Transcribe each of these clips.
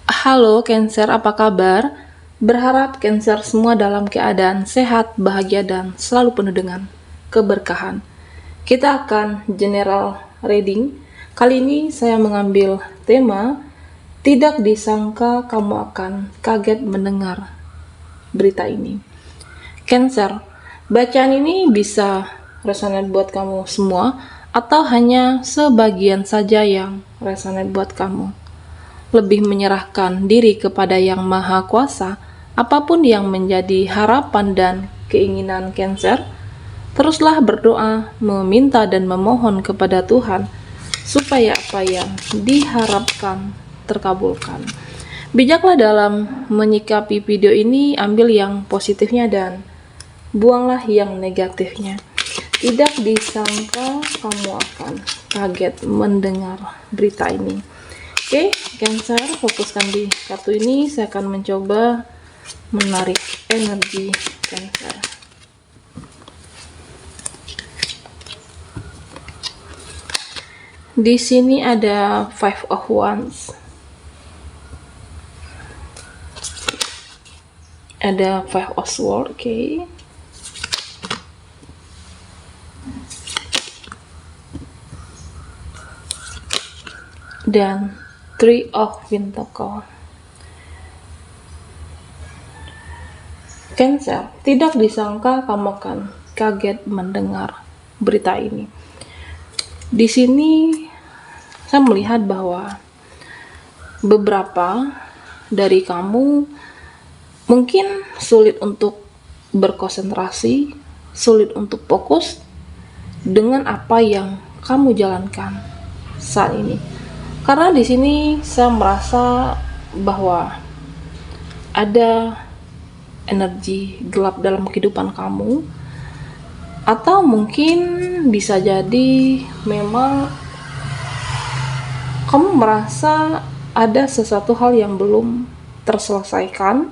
Halo Cancer, apa kabar? Berharap Cancer semua dalam keadaan sehat, bahagia, dan selalu penuh dengan keberkahan. Kita akan general reading. Kali ini saya mengambil tema tidak disangka kamu akan kaget mendengar berita ini. Cancer, bacaan ini bisa resonate buat kamu semua atau hanya sebagian saja yang resonate buat kamu. Lebih menyerahkan diri kepada Yang Maha Kuasa, apapun yang menjadi harapan dan keinginan Cancer, teruslah berdoa, meminta dan memohon kepada Tuhan supaya apa yang diharapkan terkabulkan. Bijaklah dalam menyikapi video ini, ambil yang positifnya dan buanglah yang negatifnya. Tidak disangka kamu akan kaget mendengar berita ini. Oke, Cancer, fokuskan di kartu ini. Saya akan mencoba menarik energi Cancer. Di sini ada Five of Wands. Ada Five of Swords, oke. Dan Three of Pentacles. Cancer, tidak disangka kamu akan kaget mendengar berita ini. Di sini saya melihat bahwa beberapa dari kamu mungkin sulit untuk berkonsentrasi, sulit untuk fokus dengan apa yang kamu jalankan saat ini. Karena di sini saya merasa bahwa ada energi gelap dalam kehidupan kamu, atau mungkin bisa jadi memang kamu merasa ada sesuatu hal yang belum terselesaikan,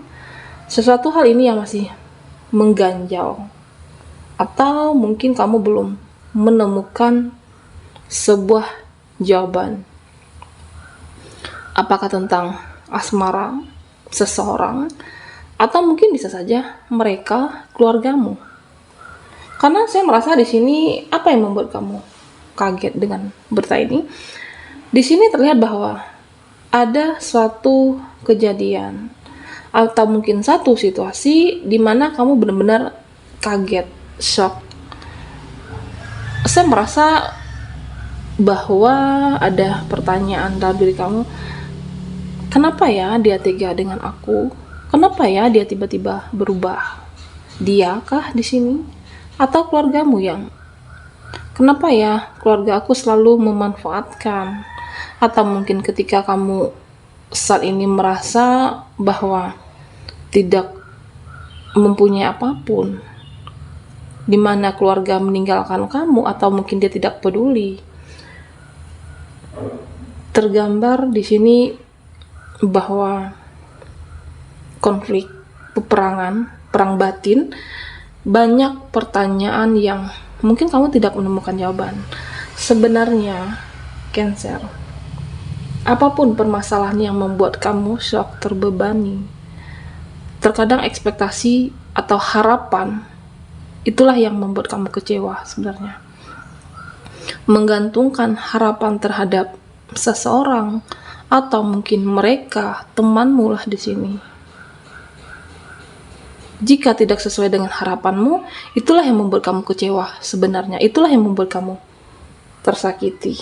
sesuatu hal ini yang masih mengganjal, atau mungkin kamu belum menemukan sebuah jawaban. Apakah tentang asmara seseorang, atau mungkin bisa saja mereka keluargamu. Karena saya merasa di sini apa yang membuat kamu kaget dengan berita ini? Di sini terlihat bahwa ada suatu kejadian atau mungkin satu situasi di mana kamu benar-benar kaget, shock. Saya merasa bahwa ada pertanyaan dalam diri kamu, kenapa ya dia tega dengan aku? Kenapa ya dia tiba-tiba berubah? Diakah di sini? Atau keluargamu yang kenapa ya keluarga aku selalu memanfaatkan? Atau mungkin ketika kamu saat ini merasa bahwa tidak mempunyai apapun, di mana keluarga meninggalkan kamu, atau mungkin dia tidak peduli. Tergambar di sini bahwa konflik, peperangan, perang batin, banyak pertanyaan yang mungkin kamu tidak menemukan jawaban. Sebenarnya, Cancer, apapun permasalahan yang membuat kamu shock, terbebani, terkadang ekspektasi atau harapan, itulah yang membuat kamu kecewa sebenarnya. Menggantungkan harapan terhadap seseorang, atau mungkin mereka, temanmu lah di sini. Jika tidak sesuai dengan harapanmu, itulah yang membuat kamu kecewa sebenarnya. Itulah yang membuat kamu tersakiti.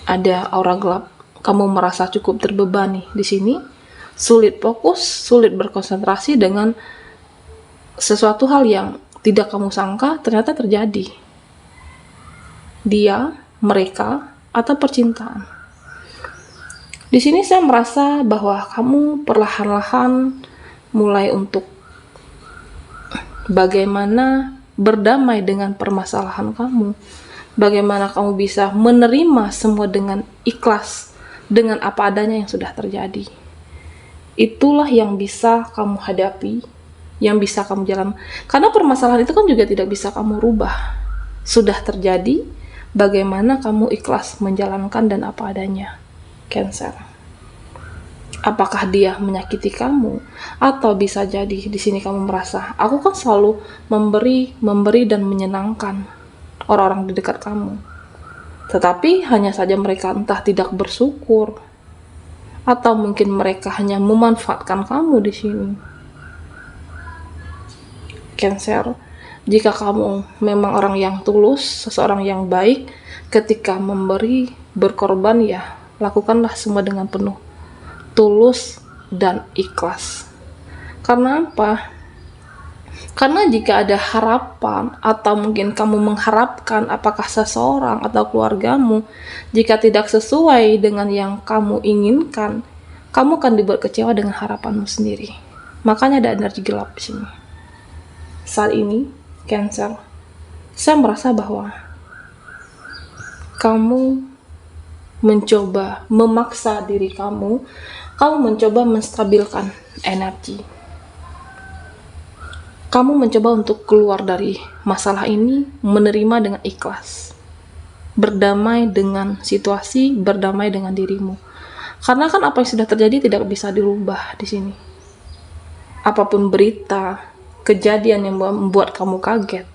Ada aura gelap. Kamu merasa cukup terbebani di sini. Sulit fokus, sulit berkonsentrasi dengan sesuatu hal yang tidak kamu sangka ternyata terjadi. Dia, mereka, atau percintaan. Di sini saya merasa bahwa kamu perlahan-lahan mulai untuk bagaimana berdamai dengan permasalahan kamu, bagaimana kamu bisa menerima semua dengan ikhlas, dengan apa adanya yang sudah terjadi. Itulah yang bisa kamu hadapi, yang bisa kamu jalan. Karena permasalahan itu kan juga tidak bisa kamu rubah. Sudah terjadi, bagaimana kamu ikhlas menjalankan dan apa adanya. Cancer. Apakah dia menyakiti kamu? Atau bisa jadi di sini kamu merasa, aku kan selalu memberi dan menyenangkan orang-orang di dekat kamu. Tetapi hanya saja mereka entah tidak bersyukur, atau mungkin mereka hanya memanfaatkan kamu di sini. Cancer, jika kamu memang orang yang tulus, seseorang yang baik, ketika memberi, berkorban, ya lakukanlah semua dengan penuh tulus dan ikhlas. Karena apa? Karena jika ada harapan atau mungkin kamu mengharapkan apakah seseorang atau keluargamu, jika tidak sesuai dengan yang kamu inginkan, kamu akan dibuat kecewa dengan harapanmu sendiri. Makanya ada energi gelap di sini. Saat ini, Cancer, saya merasa bahwa kamu mencoba memaksa diri kamu mencoba menstabilkan energi. Kamu mencoba untuk keluar dari masalah ini, menerima dengan ikhlas. Berdamai dengan situasi, berdamai dengan dirimu. Karena kan apa yang sudah terjadi tidak bisa dirubah di sini. Apapun berita, kejadian yang membuat kamu kaget,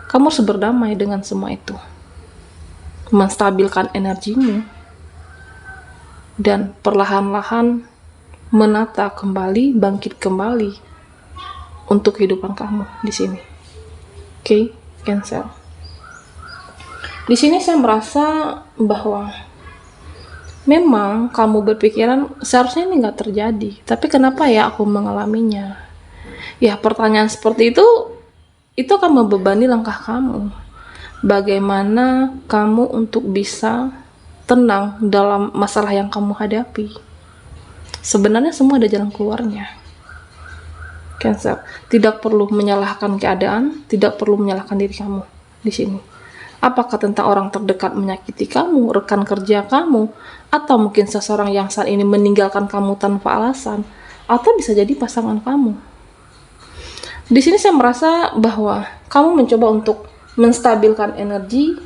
kamu harus berdamai dengan semua itu. Menstabilkan energimu dan perlahan-lahan menata kembali, bangkit kembali untuk kehidupan kamu di sini. Oke, Cancer. Di sini saya merasa bahwa memang kamu berpikiran seharusnya ini nggak terjadi, tapi kenapa ya aku mengalaminya? Ya, pertanyaan seperti itu akan membebani langkah kamu. Bagaimana kamu untuk bisa tenang dalam masalah yang kamu hadapi? Sebenarnya semua ada jalan keluarnya. Cancer, tidak perlu menyalahkan keadaan, tidak perlu menyalahkan diri kamu di sini. Apakah tentang orang terdekat menyakiti kamu, rekan kerja kamu, atau mungkin seseorang yang saat ini meninggalkan kamu tanpa alasan, atau bisa jadi pasangan kamu. Di sini saya merasa bahwa kamu mencoba untuk menstabilkan energi,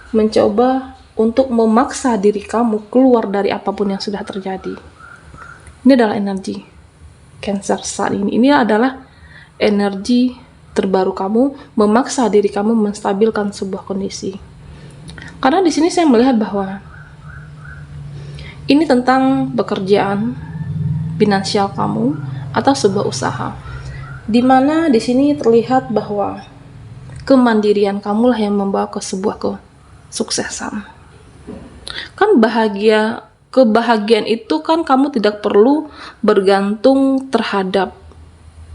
mencoba untuk memaksa diri kamu keluar dari apapun yang sudah terjadi. Ini adalah energi Cancer saat ini. Ini adalah energi terbaru kamu, memaksa diri kamu menstabilkan sebuah kondisi. Karena di sini saya melihat bahwa ini tentang pekerjaan, finansial kamu, atau sebuah usaha. Di mana di sini terlihat bahwa kemandirian kamulah yang membawa ke sebuah kesuksesan. Kan kebahagiaan itu kan kamu tidak perlu bergantung terhadap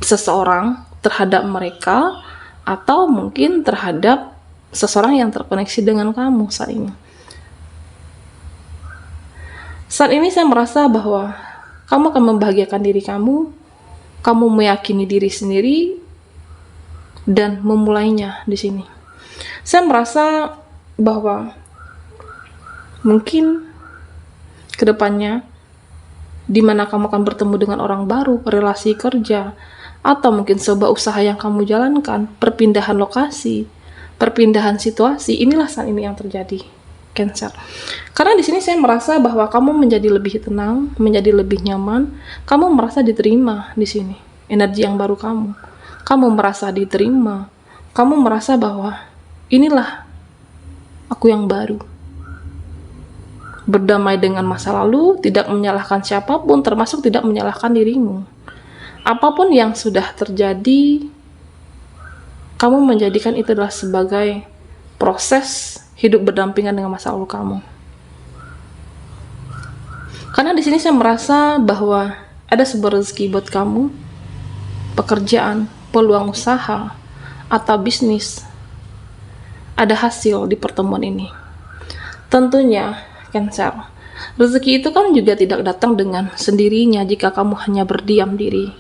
seseorang, terhadap mereka, atau mungkin terhadap seseorang yang terkoneksi dengan kamu saat ini. Saat ini saya merasa bahwa kamu akan membahagiakan diri kamu meyakini diri sendiri, dan memulainya di sini. Saya merasa bahwa mungkin kedepannya, di mana kamu akan bertemu dengan orang baru, relasi kerja, atau mungkin sebuah usaha yang kamu jalankan, perpindahan lokasi, perpindahan situasi, inilah saat ini yang terjadi, Cancer. Karena di sini saya merasa bahwa kamu menjadi lebih tenang, menjadi lebih nyaman, kamu merasa diterima di sini, energi yang baru kamu merasa diterima, kamu merasa bahwa inilah aku yang baru. Berdamai dengan masa lalu, tidak menyalahkan siapapun, termasuk tidak menyalahkan dirimu. Apapun yang sudah terjadi, kamu menjadikan itu adalah sebagai proses hidup berdampingan dengan masa lalu kamu. Karena di sini saya merasa bahwa ada sebuah rezeki buat kamu, pekerjaan, peluang usaha, atau bisnis. Ada hasil di pertemuan ini. Tentunya, Cancer, rezeki itu kan juga tidak datang dengan sendirinya jika kamu hanya berdiam diri.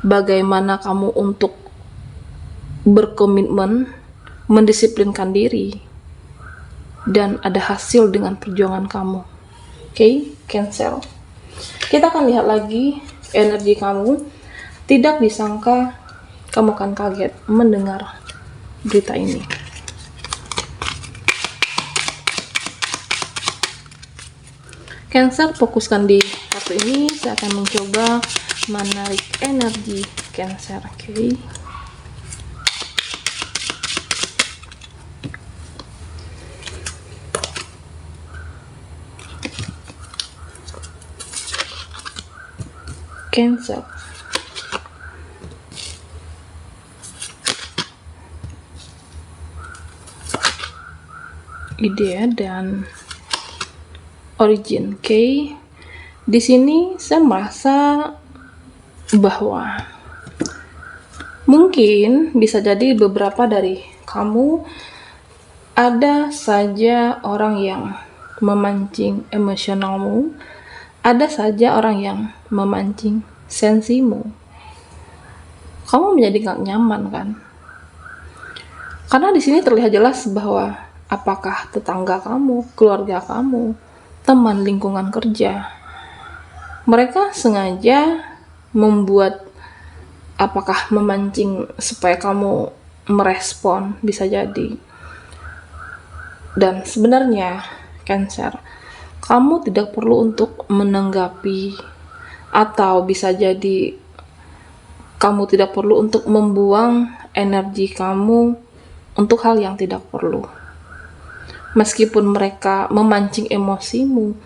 Bagaimana kamu untuk berkomitmen, mendisiplinkan diri, dan ada hasil dengan perjuangan kamu. Oke, Cancer. Kita akan lihat lagi energi kamu. Tidak disangka kamu akan kaget mendengar berita ini. Cancer, fokuskan di kartu ini. Saya akan mencoba menarik energi Cancer. Oke. Cancer. Ide dan origin. Oke. Di sini saya merasa bahwa mungkin bisa jadi beberapa dari kamu ada saja orang yang memancing emosionalmu, ada saja orang yang memancing sensimu. Kamu menjadi gak nyaman kan? Karena di sini terlihat jelas bahwa apakah tetangga kamu, keluarga kamu, teman lingkungan kerja, mereka sengaja membuat, apakah memancing supaya kamu merespon, bisa jadi. Dan sebenarnya Cancer, kamu tidak perlu untuk menanggapi, atau bisa jadi kamu tidak perlu untuk membuang energi kamu untuk hal yang tidak perlu. Meskipun mereka memancing emosimu,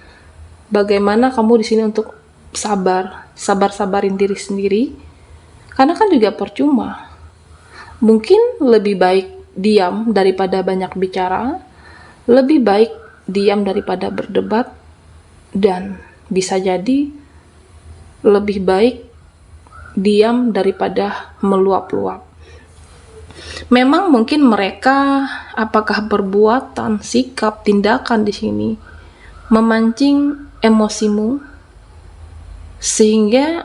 bagaimana kamu di sini untuk sabarin diri sendiri, karena kan juga percuma. Mungkin lebih baik diam daripada banyak bicara, lebih baik diam daripada berdebat, dan bisa jadi lebih baik diam daripada meluap-luap. Memang mungkin mereka, apakah perbuatan, sikap, tindakan di sini memancing emosimu, sehingga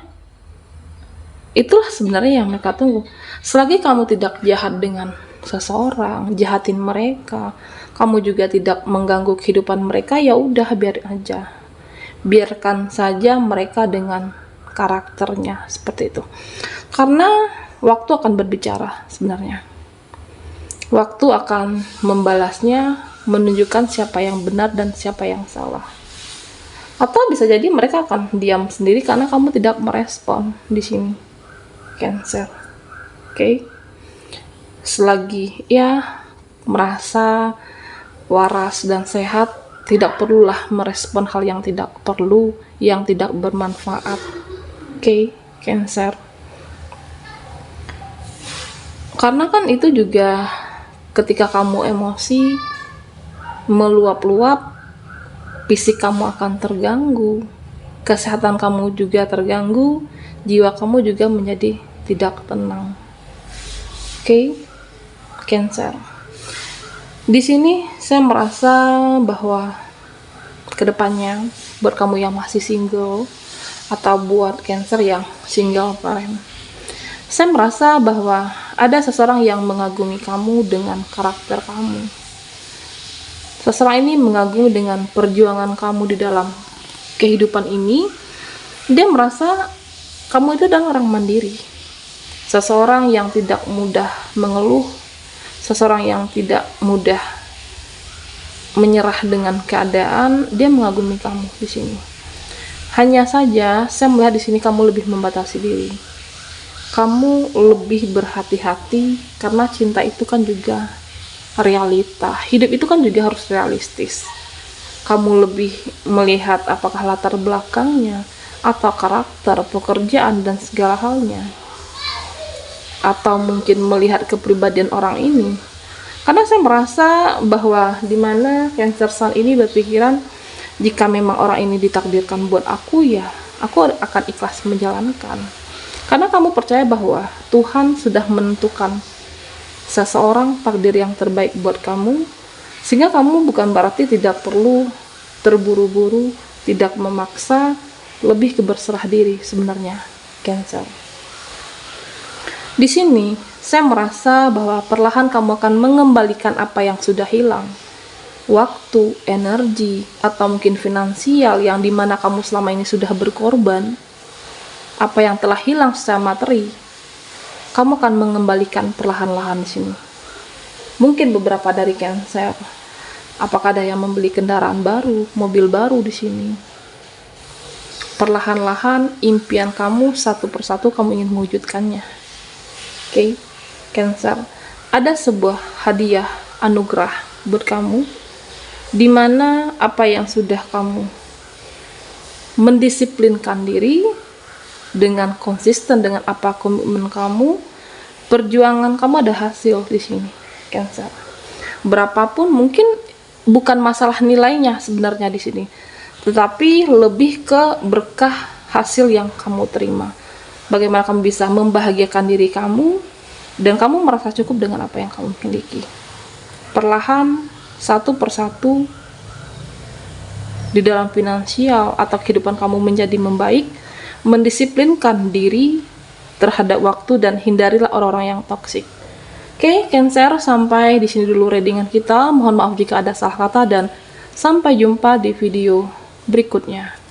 itulah sebenarnya yang mereka tunggu. Selagi kamu tidak jahat dengan seseorang, jahatin mereka, kamu juga tidak mengganggu kehidupan mereka, ya udah biarin aja. Biarkan saja mereka dengan karakternya seperti itu. Karena waktu akan berbicara sebenarnya. Waktu akan membalasnya, menunjukkan siapa yang benar dan siapa yang salah. Atau bisa jadi mereka akan diam sendiri karena kamu tidak merespon di sini, Cancer. Oke. Selagi ya merasa waras dan sehat, tidak perlulah merespon hal yang tidak perlu, yang tidak bermanfaat. Oke, Cancer. Karena kan itu juga ketika kamu emosi, meluap-luap, fisik kamu akan terganggu, kesehatan kamu juga terganggu, jiwa kamu juga menjadi tidak tenang. Oke, Cancer. Di sini saya merasa bahwa kedepannya buat kamu yang masih single, atau buat Cancer yang single parent, saya merasa bahwa ada seseorang yang mengagumi kamu dengan karakter kamu. Seseorang ini mengagumi dengan perjuangan kamu di dalam kehidupan ini. Dia merasa kamu itu adalah orang mandiri, seseorang yang tidak mudah mengeluh, seseorang yang tidak mudah menyerah dengan keadaan. Dia mengagumi kamu di sini. Hanya saja saya melihat di sini kamu lebih membatasi diri. Kamu lebih berhati-hati karena cinta itu kan juga realita. Hidup itu kan juga harus realistis. Kamu lebih melihat apakah latar belakangnya, atau karakter, pekerjaan, dan segala halnya. Atau mungkin melihat kepribadian orang ini. Karena saya merasa bahwa dimana Cancer Sun ini berpikiran, jika memang orang ini ditakdirkan buat aku, ya aku akan ikhlas menjalankan. Karena kamu percaya bahwa Tuhan sudah menentukan seseorang takdir yang terbaik buat kamu, sehingga kamu bukan berarti tidak perlu terburu-buru, tidak memaksa, lebih ke berserah diri sebenarnya, Cancer. Di sini saya merasa bahwa perlahan kamu akan mengembalikan apa yang sudah hilang. Waktu, energi, atau mungkin finansial yang dimana kamu selama ini sudah berkorban, apa yang telah hilang secara materi, kamu akan mengembalikan perlahan-lahan di sini. Mungkin beberapa dari Cancer, apakah ada yang membeli kendaraan baru, mobil baru di sini, perlahan-lahan impian kamu satu persatu kamu ingin mewujudkannya. Oke, Cancer, ada sebuah hadiah anugerah buat kamu, di mana apa yang sudah kamu mendisiplinkan diri dengan konsisten dengan apa komitmen kamu, perjuangan kamu ada hasil di sini, Cancer. Berapapun mungkin bukan masalah nilainya sebenarnya di sini, tetapi lebih ke berkah hasil yang kamu terima. Bagaimana kamu bisa membahagiakan diri kamu dan kamu merasa cukup dengan apa yang kamu miliki. Perlahan, satu persatu, di dalam finansial atau kehidupan kamu menjadi membaik, mendisiplinkan diri terhadap waktu dan hindarilah orang-orang yang toksik. Oke, Cancer, sampai di sini dulu readingan kita. Mohon maaf jika ada salah kata dan sampai jumpa di video berikutnya.